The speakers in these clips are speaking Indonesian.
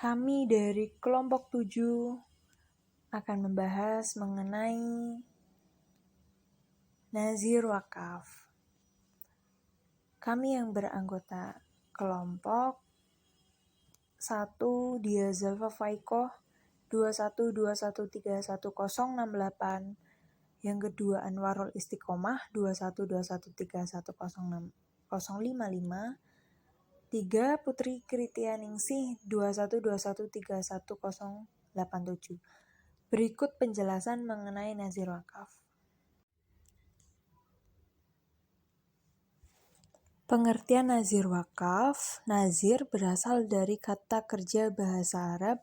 Kami dari kelompok 7 akan membahas mengenai nazir wakaf. Kami yang beranggota kelompok 1 Dia Zalfa Faikoh 2121311068, yang kedua Anwarul Istiqomah 2121311055, 3 Putri Kritianingsih 2121311087. Berikut penjelasan mengenai nazir wakaf. Pengertian nazir wakaf. Nazir berasal dari kata kerja bahasa Arab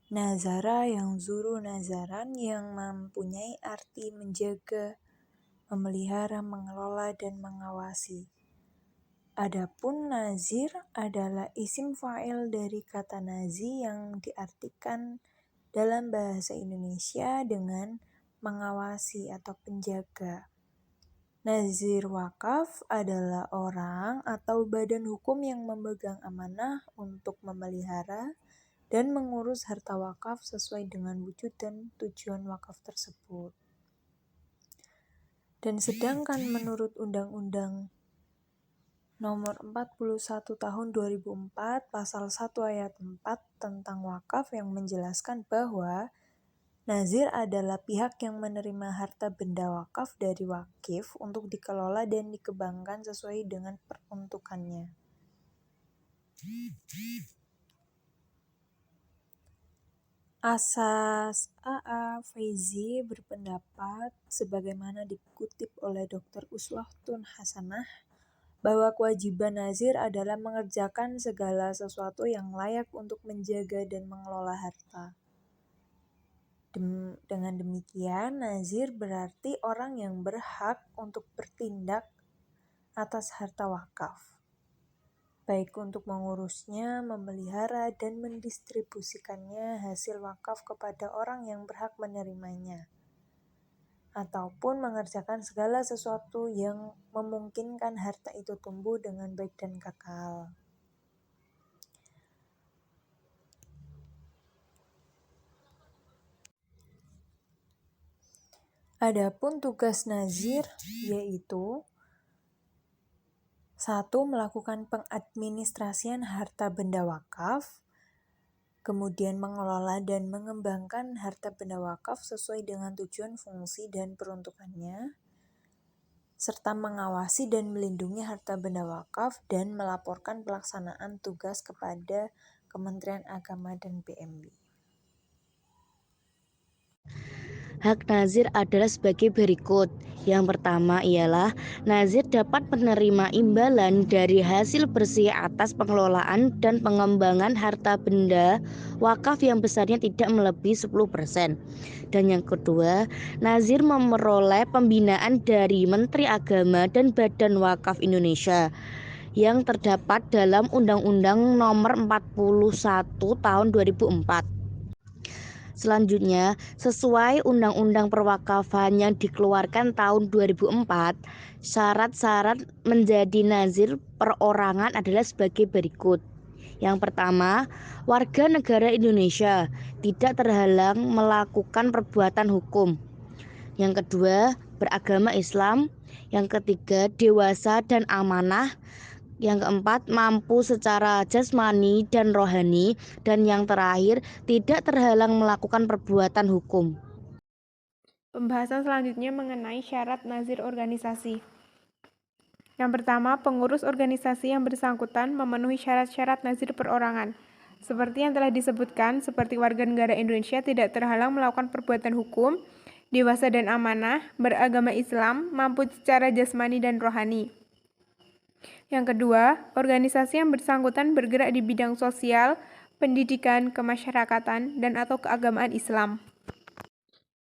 nazara yang zuru nazaran, yang mempunyai arti menjaga, memelihara, mengelola, dan mengawasi. Adapun nazir adalah isim fa'il dari kata nazi yang diartikan dalam bahasa Indonesia dengan mengawasi atau penjaga. Nazir wakaf adalah orang atau badan hukum yang memegang amanah untuk memelihara dan mengurus harta wakaf sesuai dengan wujud dan tujuan wakaf tersebut. Dan sedangkan menurut Undang-Undang Nomor 41 Tahun 2004 Pasal 1 Ayat 4 tentang wakaf yang menjelaskan bahwa nazir adalah pihak yang menerima harta benda wakaf dari wakif untuk dikelola dan dikembangkan sesuai dengan peruntukannya. Asas A.A. Faizi berpendapat, sebagaimana dikutip oleh Dr. Uswatun Hasanah, bahwa kewajiban nazir adalah mengerjakan segala sesuatu yang layak untuk menjaga dan mengelola harta. Dengan demikian, nazir berarti orang yang berhak untuk bertindak atas harta wakaf, baik untuk mengurusnya, memelihara, dan mendistribusikannya hasil wakaf kepada orang yang berhak menerimanya, ataupun mengerjakan segala sesuatu yang memungkinkan harta itu tumbuh dengan baik dan kekal. Adapun tugas nazir yaitu 1. Melakukan pengadministrasian harta benda wakaf, kemudian mengelola dan mengembangkan harta benda wakaf sesuai dengan tujuan, fungsi, dan peruntukannya, serta mengawasi dan melindungi harta benda wakaf dan melaporkan pelaksanaan tugas kepada Kementerian Agama dan PMB. Hak nazir adalah sebagai berikut. Yang pertama ialah nazir dapat menerima imbalan dari hasil bersih atas pengelolaan dan pengembangan harta benda wakaf yang besarnya tidak melebihi 10%. Dan yang kedua, nazir memperoleh pembinaan dari Menteri Agama dan Badan Wakaf Indonesia yang terdapat dalam Undang-Undang Nomor 41 Tahun 2004. Selanjutnya, sesuai Undang-Undang Perwakafan yang dikeluarkan tahun 2004, syarat-syarat menjadi nazir perorangan adalah sebagai berikut. Yang pertama, warga negara Indonesia tidak terhalang melakukan perbuatan hukum. Yang kedua, beragama Islam. Yang ketiga, dewasa dan amanah. Yang keempat, mampu secara jasmani dan rohani. Dan yang terakhir, tidak terhalang melakukan perbuatan hukum. Pembahasan selanjutnya mengenai syarat nazir organisasi. Yang pertama, pengurus organisasi yang bersangkutan memenuhi syarat-syarat nazir perorangan. Seperti yang telah disebutkan, seperti warga negara Indonesia tidak terhalang melakukan perbuatan hukum, dewasa dan amanah, beragama Islam, mampu secara jasmani dan rohani. Yang kedua, organisasi yang bersangkutan bergerak di bidang sosial, pendidikan, kemasyarakatan, dan atau keagamaan Islam.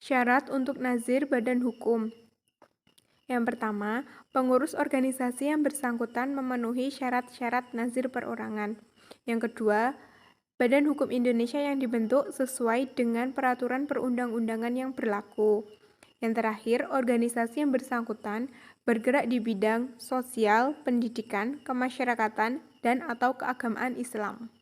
Syarat untuk nazir badan hukum. Yang pertama, pengurus organisasi yang bersangkutan memenuhi syarat-syarat nazir perorangan. Yang kedua, badan hukum Indonesia yang dibentuk sesuai dengan peraturan perundang-undangan yang berlaku. Yang terakhir, organisasi yang bersangkutan bergerak di bidang sosial, pendidikan, kemasyarakatan, dan atau keagamaan Islam.